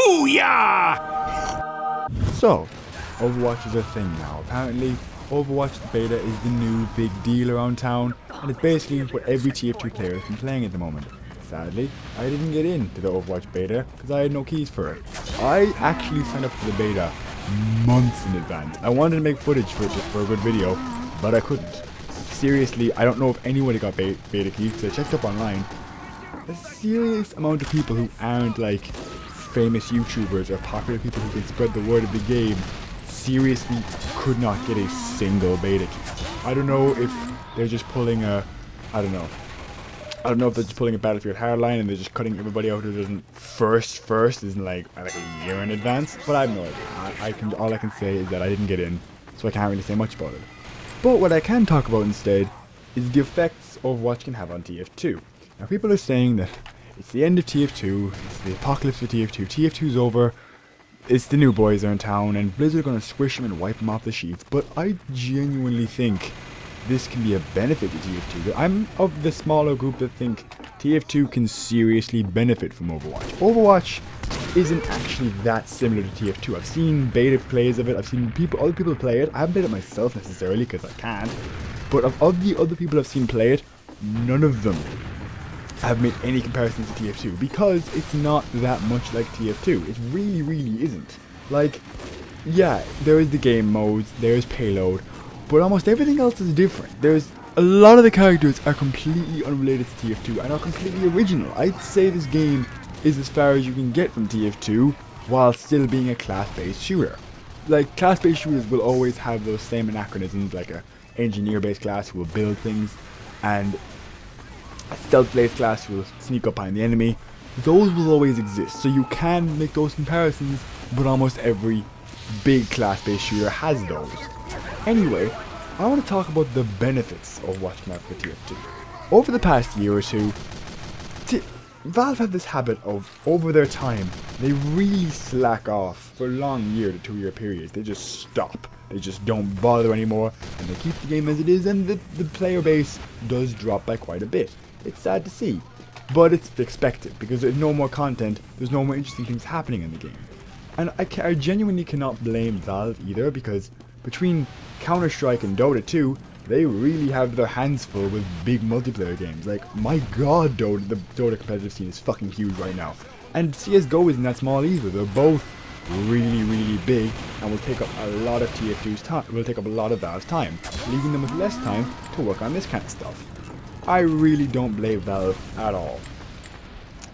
Booyah! So, Overwatch is a thing now. Apparently, Overwatch beta is the new big deal around town, and it's basically what every TF2 player has been playing at the moment. Sadly, I didn't get into the Overwatch beta because I had no keys for it. I actually signed up for the beta months in advance. I wanted to make footage for it just for a good video, but I couldn't. Seriously, I don't know if anyone got beta keys, so I checked up online. A serious amount of people who aren't like famous YouTubers or popular people who can spread the word of the game seriously could not get a single beta key. I don't know if they're just pulling a, I don't know if they're just pulling a Battlefield hardline and they're just cutting everybody out who doesn't first isn't like a year in advance. But I have no idea. All I can say is that I didn't get in, so I can't really say much about it. But what I can talk about instead is the effects Overwatch can have on TF2. Now people are saying that it's the end of TF2, it's the apocalypse for TF2, TF2's over, it's the new boys are in town, and Blizzard are going to squish them and wipe them off the sheets. But I genuinely think this can be a benefit to TF2. I'm of the smaller group that think TF2 can seriously benefit from Overwatch. Overwatch isn't actually that similar to TF2. I've seen beta plays of it, I've seen other people play it. I haven't played it myself necessarily because I can't. But of the other people I've seen play it, none of them have made any comparisons to TF2 because it's not that much like TF2. It really isn't. Like, yeah, there is the game modes, there's payload, but almost everything else is different. There's a lot of the characters are completely unrelated to TF2 and are completely original. I'd say this game is as far as you can get from TF2 while still being a class-based shooter. Like, class-based shooters will always have those same anachronisms, like a engineer-based class who will build things, and a stealth-based class who will sneak up behind the enemy. Those will always exist, so you can make those comparisons, but almost every big class-based shooter has those. Anyway, I want to talk about the benefits of Overwatch can have for TF2. Over the past year or two, Valve have this habit of, over their time, they really slack off for long year to 2 year periods. They just stop. They just don't bother anymore, and they keep the game as it is, and the player base does drop by quite a bit. It's sad to see, but it's expected, because there's no more content, there's no more interesting things happening in the game. And I genuinely cannot blame Valve either, because between Counter-Strike and Dota 2, they really have their hands full with big multiplayer games. Like, my god, the Dota competitive scene is fucking huge right now. And CSGO isn't that small either. They're both really big and will take up a lot of TF2's time, will take up a lot of Valve's time, leaving them with less time to work on this kind of stuff. I really don't blame Valve at all.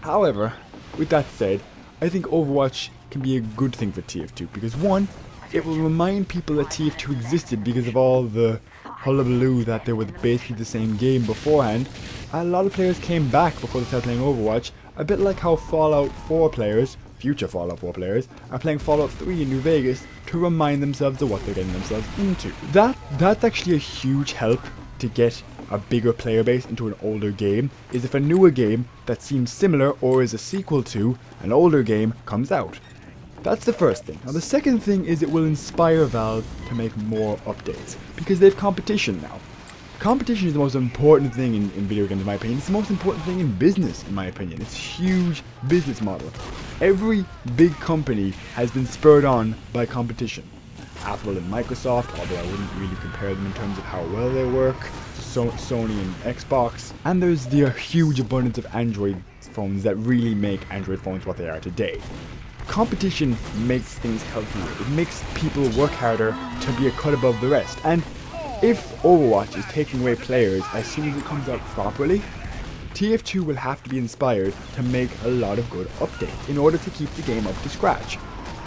However, with that said, I think Overwatch can be a good thing for TF2 because one, it will remind people that TF2 existed because of all the hullabaloo that there was basically the same game beforehand. A lot of players came back before they started playing Overwatch, a bit like how Fallout 4 players, future Fallout 4 players, are playing Fallout 3 in New Vegas to remind themselves of what they're getting themselves into. That's actually a huge help to get a bigger player base into an older game, is if a newer game that seems similar or is a sequel to an older game comes out. That's the first thing. Now the second thing is it will inspire Valve to make more updates, because they have competition now. Competition is the most important thing in video games in my opinion. It's the most important thing in business in my opinion. It's a huge business model. Every big company has been spurred on by competition. Apple and Microsoft, although I wouldn't really compare them in terms of how well they work, Sony and Xbox, and there's the huge abundance of Android phones that really make Android phones what they are today. Competition makes things healthier. It makes people work harder to be a cut above the rest. And if Overwatch is taking away players as soon as it comes out properly, TF2 will have to be inspired to make a lot of good updates in order to keep the game up to scratch.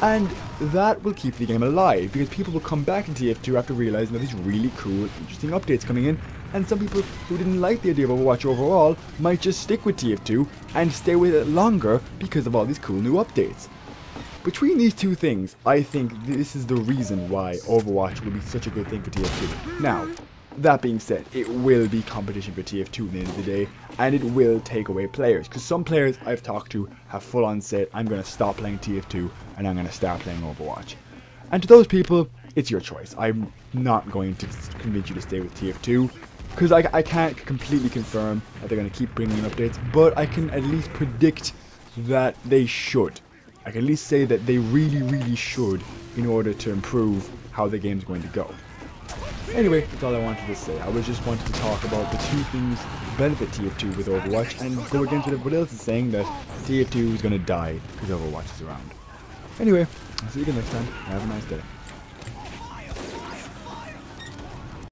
And that will keep the game alive, because people will come back to TF2 after realizing that there's really cool, interesting updates coming in, and some people who didn't like the idea of Overwatch overall might just stick with TF2 and stay with it longer because of all these cool new updates. Between these two things, I think this is the reason why Overwatch will be such a good thing for TF2. Now, that being said, it will be competition for TF2 at the end of the day, and it will take away players, because some players I've talked to have full on said, I'm going to stop playing TF2 and I'm going to start playing Overwatch. And to those people, it's your choice. I'm not going to convince you to stay with TF2, because I can't completely confirm that they're going to keep bringing in updates, but I can at least predict that they should. I can at least say that they really should in order to improve how the game's going to go. Anyway, that's all I wanted to say. I was just wanting to talk about the two things that benefit TF2 with Overwatch and go against what everybody else is saying that TF2 is going to die because Overwatch is around. Anyway, I'll see you again next time. Have a nice day.